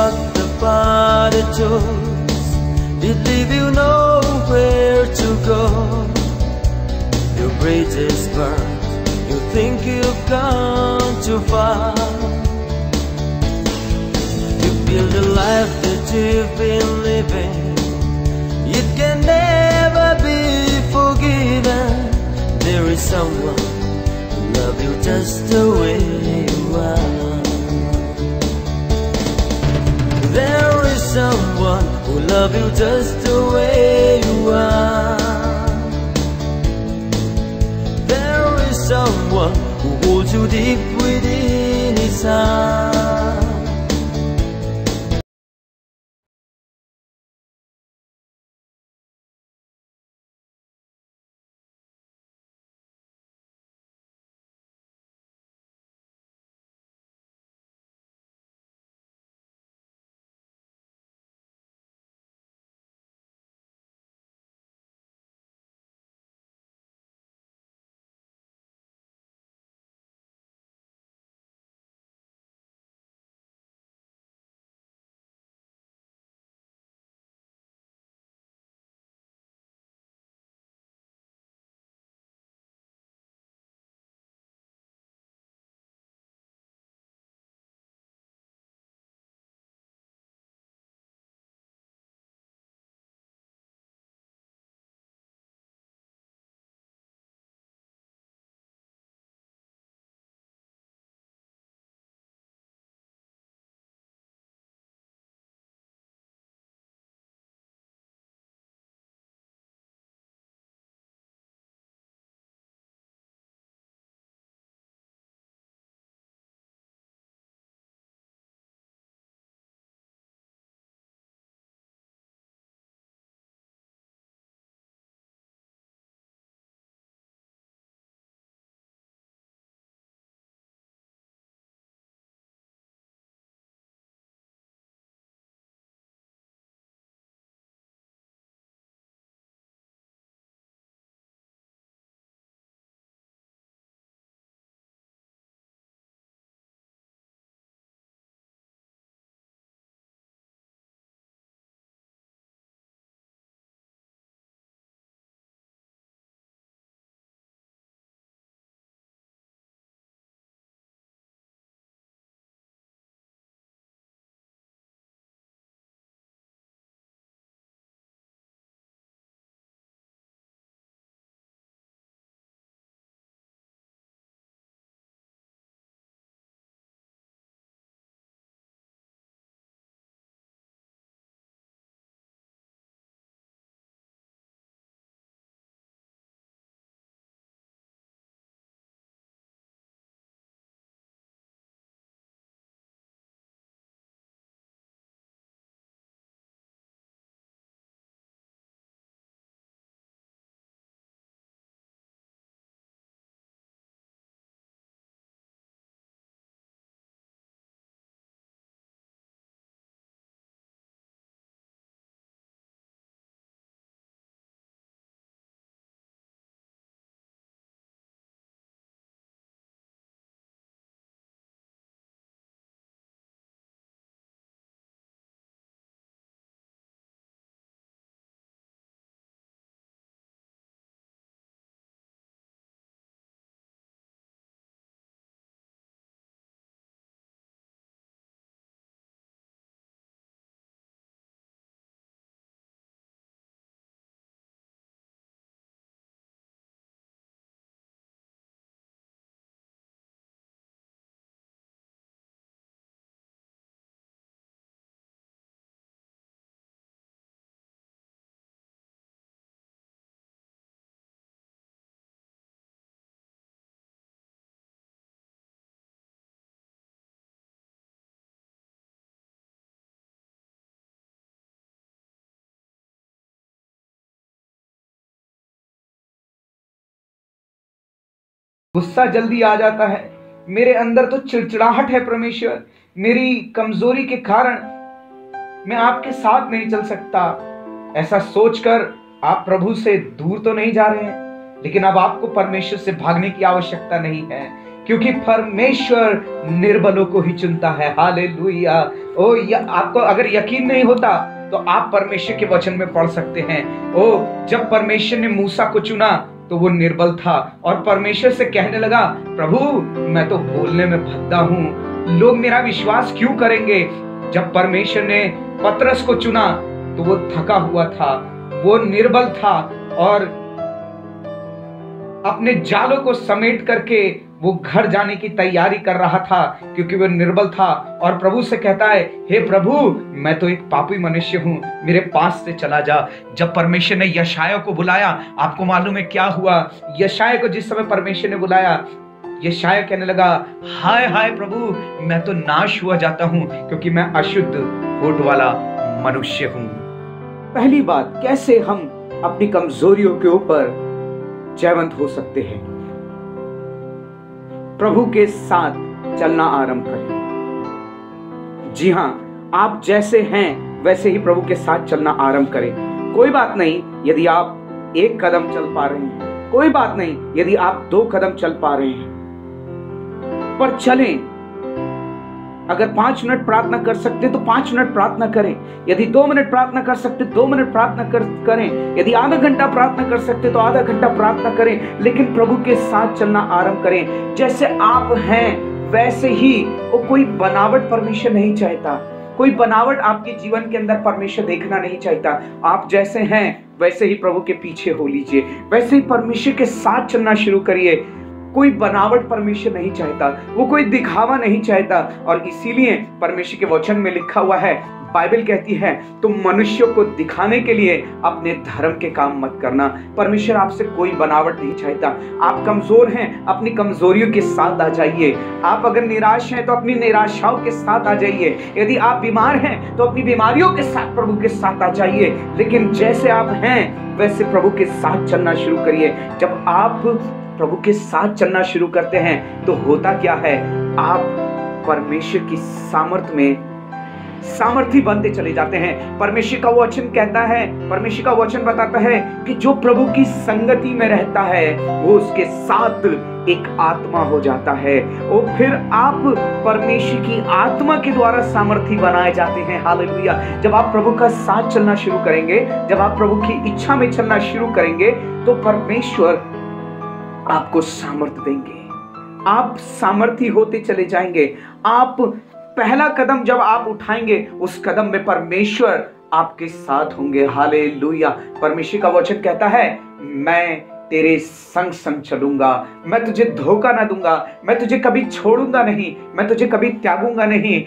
walk the path it chose, it leave you nowhere to go. Your greatest birth, you think you've gone too far. You build a life that you've been living, it can never be forgiven. There is someone who loves you just the way you are. There is someone who loves you just the way you are. There is someone who holds you deep within his heart. गुस्सा जल्दी आ जाता है, मेरे अंदर तो चिड़चिड़ाहट है परमेश्वर, मेरी कमजोरी के कारण मैं आपके साथ नहीं चल सकता। ऐसा सोचकर आप प्रभु से दूर तो नहीं जा रहे हैं, लेकिन अब आपको परमेश्वर से भागने की आवश्यकता नहीं है। क्योंकि परमेश्वर निर्बलों को ही चुनता है। हालेलुया। आपको अगर यकीन नहीं होता तो आप परमेश्वर के वचन में पढ़ सकते हैं। जब परमेश्वर ने मूसा को चुना तो वो निर्बल था और परमेश्वर से कहने लगा, प्रभु मैं तो बोलने में भद्दा हूं, लोग मेरा विश्वास क्यों करेंगे। जब परमेश्वर ने पतरस को चुना तो वो थका हुआ था, वो निर्बल था और अपने जालों को समेट करके वो घर जाने की तैयारी कर रहा था, क्योंकि वो निर्बल था। और प्रभु से कहता है, हे प्रभु मैं तो एक पापी मनुष्य हूं, मेरे पास से चला जा। जब परमेश्वर ने यशायाह को बुलाया, आपको मालूम है क्या हुआ। यशायाह को जिस समय परमेश्वर ने बुलाया, यशायाह कहने लगा, हाय हाय प्रभु मैं तो नाश हुआ जाता हूं, क्योंकि मैं अशुद्ध होठ वाला मनुष्य हूं। पहली बात, कैसे हम अपनी कमजोरियों के ऊपर जयवंत हो सकते हैं। प्रभु के साथ चलना आरंभ करें। जी हां, आप जैसे हैं वैसे ही प्रभु के साथ चलना आरंभ करें। कोई बात नहीं यदि आप 1 कदम चल पा रहे हैं, कोई बात नहीं यदि आप 2 कदम चल पा रहे हैं, पर चलें। अगर 5 मिनट प्रार्थना कर सकते तो 5 मिनट प्रार्थना करें। यदि 2 मिनट प्रार्थना कर सकते 2 मिनट प्रार्थना करें। यदि आधा घंटा प्रार्थना कर सकते तो आधा घंटा प्रार्थना करें, लेकिन प्रभु के साथ चलना आरंभ करें। जैसे आप हैं वैसे ही। वो कोई बनावट परमेश्वर नहीं चाहता, कोई बनावट आपके जीवन के अंदर परमेश्वर देखना नहीं चाहता। आप जैसे हैं वैसे ही प्रभु के पीछे हो लीजिए, वैसे ही परमेश्वर के साथ चलना शुरू करिए। कोई बनावट परमेश्वर नहीं चाहता, वो कोई दिखावा नहीं चाहता। और इसीलिए परमेश्वर के वचन में लिखा हुआ है, बाइबल कहती है, तुम मनुष्यों को दिखाने के लिए अपने धर्म के काम मत करना। परमेश्वर आपसे कोई बनावट नहीं चाहता। आप कमजोर हैं, अपनी कमजोरियों के साथ आ जाइए। आप अगर निराश हैं तो अपनी निराशाओं के साथ आ जाइए। यदि आप बीमार हैं तो अपनी बीमारियों के साथ प्रभु के साथ आ जाइए। लेकिन जैसे आप हैं वैसे प्रभु के साथ चलना शुरू करिए। जब आप प्रभु के साथ चलना शुरू करते हैं तो होता क्या है, आप परमेश्वर की सामर्थ में सामर्थी बनते चले जाते हैं। परमेश्वर का वचन कहता है, परमेश्वर का वचन बताता है कि जो प्रभु की संगति में रहता है वो उसके साथ एक आत्मा हो जाता है। और फिर आप परमेश्वर की आत्मा के द्वारा सामर्थी बनाए जाते हैं। हालेलुया। जब आप प्रभु का साथ चलना शुरू करेंगे, जब आप प्रभु की इच्छा में चलना शुरू करेंगे तो परमेश्वर आपको सामर्थ देंगे। आप सामर्थी होते चले जाएंगे। आप पहला कदम जब आप उठाएंगे उस कदम में परमेश्वर आपके साथ होंगे। हालेलुया। परमेश्वर का वचन कहता है, मैं तेरे संग संग चलूंगा, मैं तुझे धोखा ना दूंगा, मैं तुझे कभी छोड़ूंगा नहीं, मैं तुझे कभी त्यागूंगा नहीं।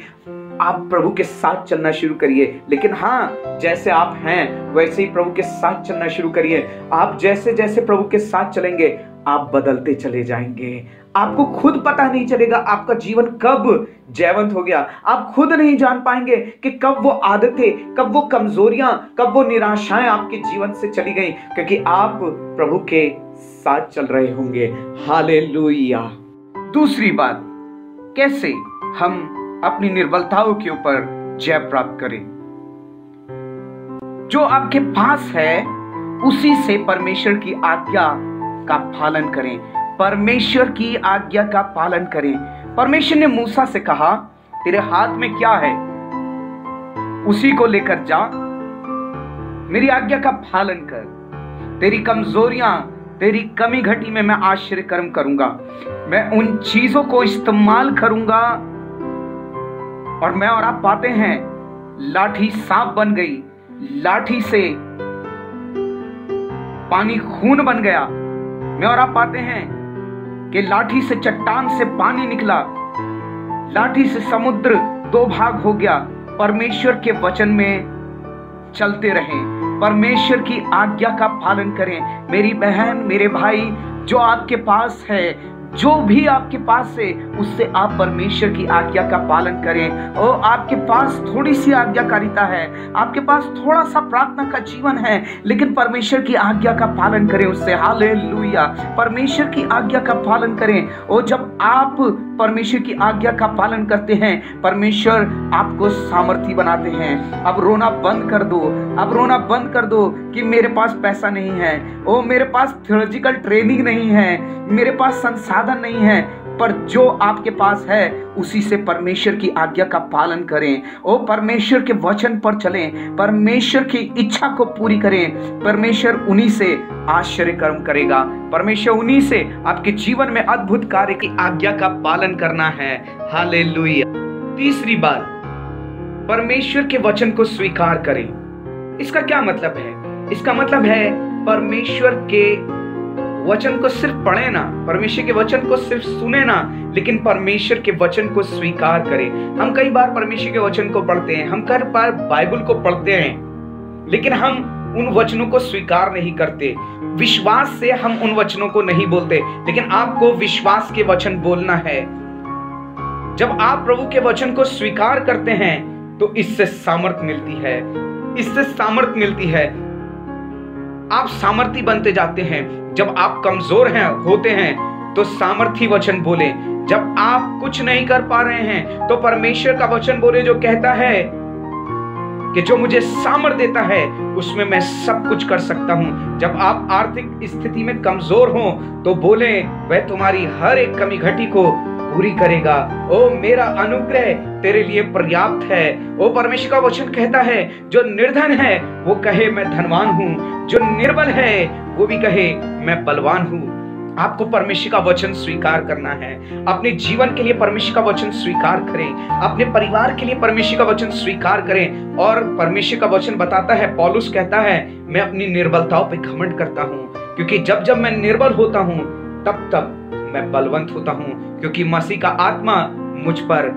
आप प्रभु के साथ चलना शुरू करिए। लेकिन हाँ, जैसे आप हैं वैसे ही प्रभु के साथ चलना शुरू करिए। आप जैसे जैसे प्रभु के साथ चलेंगे आप बदलते चले जाएंगे। आपको खुद पता नहीं चलेगा आपका जीवन कब जयवंत हो गया। आप खुद नहीं जान पाएंगे कि कब वो आदतें, कब वो कमजोरियां, कब वो निराशाएं आपके जीवन से चली गई, क्योंकि आप प्रभु के साथ चल रहे होंगे। हालेलुया। दूसरी बात, कैसे हम अपनी निर्बलताओं के ऊपर जय प्राप्त करें। जो आपके पास है उसी से परमेश्वर की आज्ञा का पालन करें। परमेश्वर की आज्ञा का पालन करें। परमेश्वर ने मूसा से कहा, तेरे हाथ में क्या है उसी को लेकर जा, मेरी आज्ञा का पालन कर। तेरी कमजोरियां, तेरी कमी घटी में मैं आश्चर्य कर्म करूंगा। मैं उन चीजों को इस्तेमाल करूंगा। और मैं और आप पाते हैं लाठी सांप बन गई, लाठी से पानी खून बन गया। मैं और आप पाते हैं कि लाठी से चट्टान से पानी निकला, लाठी से समुद्र 2 भाग हो गया। परमेश्वर के वचन में चलते रहें, परमेश्वर की आज्ञा का पालन करें। मेरी बहन, मेरे भाई, जो आपके पास है, जो भी आपके पास है, उससे आप परमेश्वर की आज्ञा का पालन करें। और आपके पास थोड़ी सी आज्ञाकारिता है, आपके पास थोड़ा सा प्रार्थना का जीवन है, लेकिन परमेश्वर की आज्ञा का पालन करें उससे। हालेलुया। परमेश्वर की आज्ञा का पालन करें। और जब आप परमेश्वर की आज्ञा का पालन करते हैं, परमेश्वर आपको सामर्थी बनाते हैं। अब रोना बंद कर दो, अब रोना बंद कर दो कि मेरे पास पैसा नहीं है, ओ मेरे पास थियोलॉजिकल ट्रेनिंग नहीं है, मेरे पास संसाधन नहीं है। पर जो आपके पास है उसी से परमेश्वर की आज्ञा का पालन करें। ओ परमेश्वर के वचन पर चलें, परमेश्वर की इच्छा को पूरी करें। परमेश्वर उन्हीं से आश्चर्य कर्म करेगा, परमेश्वर उन्हीं से आपके जीवन में अद्भुत कार्य की आज्ञा का पालन करना है। हालेलुया। तीसरी बात, परमेश्वर के वचन को स्वीकार करें। इसका क्या मतलब है? इसका मतलब है परमेश्वर के वचन को सिर्फ पढ़े ना, परमेश्वर के वचन को सिर्फ सुने ना, लेकिन परमेश्वर के वचन को स्वीकार करें। हम कई बार परमेश्वर के वचन को पढ़ते हैं, हम कई बार बाइबल को पढ़ते हैं, लेकिन हम उन वचनों को स्वीकार नहीं करते। विश्वास से हम उन वचनों को नहीं बोलते, लेकिन आपको विश्वास के वचन बोलना है। जब आप प्रभु के वचन को स्वीकार करते हैं तो इससे सामर्थ्य मिलती है, इससे सामर्थ्य मिलती है। आप सामर्थी बनते जाते हैं। जब आप कमजोर होते हैं तो सामर्थी वचन बोले। जब आप कुछ नहीं कर पा रहे हैं तो परमेश्वर का वचन बोले, जो कहता है कि जो मुझे सामर्थ देता है उसमें मैं सब कुछ कर सकता हूं। जब आप आर्थिक स्थिति में कमजोर हो तो बोले, वह तुम्हारी हर एक कमी घटी को पूरी करेगा। ओ मेरा अनुग्रह तेरे लिए पर्याप्त है। ओ परमेश्वर का वचन कहता है, जो निर्धन है वो कहे मैं धनवान हूं, जो निर्बल है वो भी कहे मैं बलवान हूं। आपको परमेश्वर का वचन स्वीकार करना है। अपने जीवन के लिए परमेश्वर का वचन स्वीकार करें, अपने परिवार के लिए परमेश्वर का वचन स्वीकार करें। और परमेश्वर का वचन बताता है, पौलुस कहता है, मैं अपनी निर्बलताओं पे घमंड करता हूं, क्योंकि जब जब मैं निर्बल होता हूं तब तब मैं बलवंत होता हूं, क्योंकि मसीह का आत्मा मुझ पर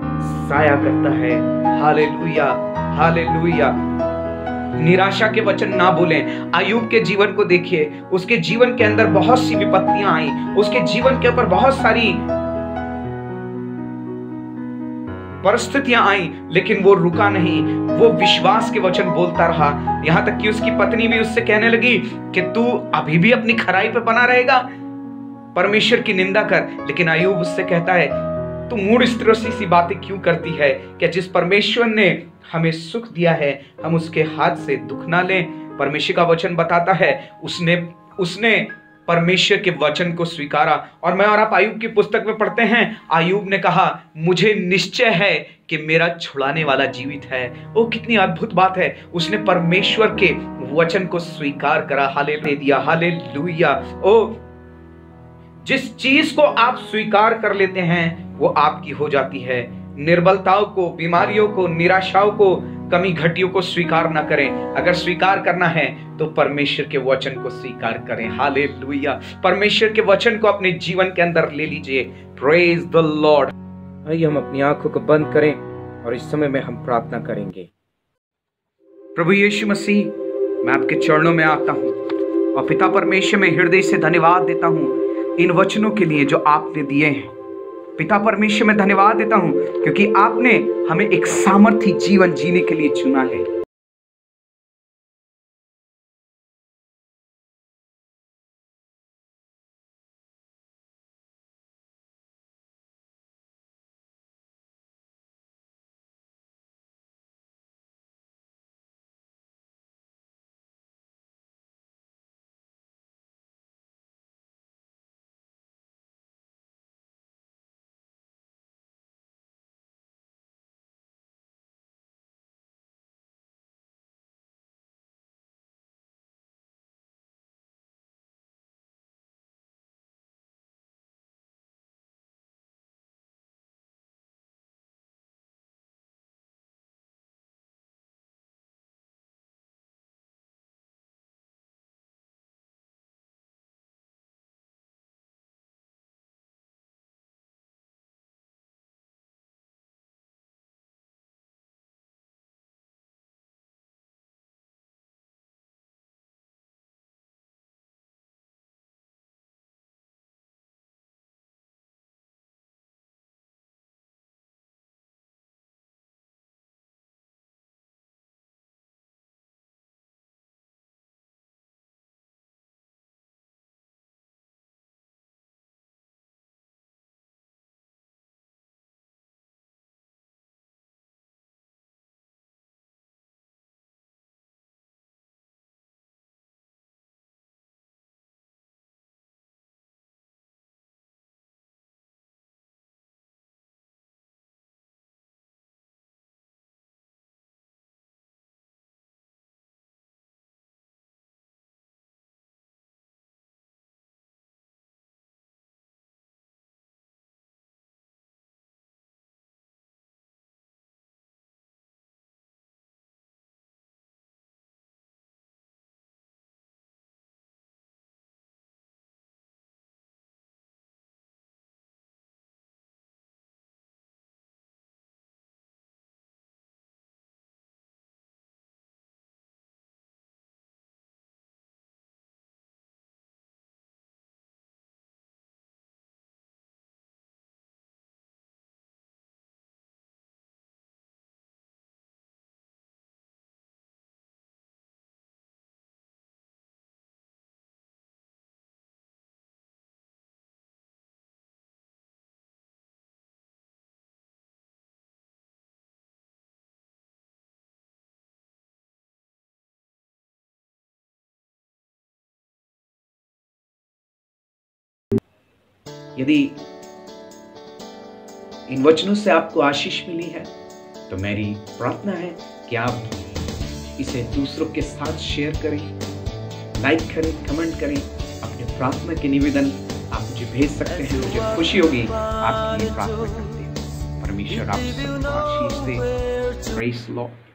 साया करता है। Hallelujah, hallelujah. निराशा के वचन ना बोलें। अय्यूब के जीवन को देखिए, उसके जीवन के अंदर बहुत सी विपत्तियां आई, उसके जीवन के ऊपर बहुत सारी परिस्थितियां आई, लेकिन वो रुका नहीं, वो विश्वास के वचन बोलता रहा। यहां तक कि उसकी पत्नी भी उससे कहने लगी कि तू अभी भी अपनी खराई पे बना रहेगा, परमेश्वर की निंदा कर। लेकिन अय्यूब उससे कहता है, तू मूढ़ स्त्रियों सी बातें क्यों करती है? क्या जिस परमेश्वर ने हमें सुख दिया है हम उसके हाथ से दुख ना लें? परमेश्वर का वचन बताता है, उसने परमेश्वर के वचन को स्वीकारा। और मैं और आप अय्यूब की पुस्तक में पढ़ते हैं, अय्यूब ने कहा, मुझे निश्चय है कि मेरा छुड़ाने वाला जीवित है। ओ कितनी अद्भुत बात है, उसने परमेश्वर के वचन को स्वीकार करा। Hallelujah, hallelujah. ओ जिस चीज को आप स्वीकार कर लेते हैं वो आपकी हो जाती है। निर्बलताओं को, बीमारियों को, निराशाओं को, कमी घटियों को स्वीकार ना करें। अगर स्वीकार करना है तो परमेश्वर के वचन को स्वीकार करें। हालेलुया। परमेश्वर के वचन को अपने जीवन के अंदर ले लीजिए। Praise the Lord. आइए हम अपनी आंखों को बंद करें और इस समय में हम प्रार्थना करेंगे। प्रभु यीशु मसीह, मैं आपके चरणों में आता हूं और पिता परमेश्वर में हृदय से धन्यवाद देता हूं इन वचनों के लिए जो आपने दिए हैं। पिता परमेश्वर में धन्यवाद देता हूं क्योंकि आपने हमें एक सामर्थी जीवन जीने के लिए चुना है। यदि इन वचनों से आपको आशीष मिली है तो मेरी प्रार्थना है कि आप इसे दूसरों के साथ शेयर करें, लाइक करें, कमेंट करें। अपने प्रार्थना के निवेदन आप मुझे भेज सकते हैं। मुझे खुशी होगी आपकी ये प्रार्थना करते हैं। परमेश्वर आप सबको आशीष दे। Praise the Lord.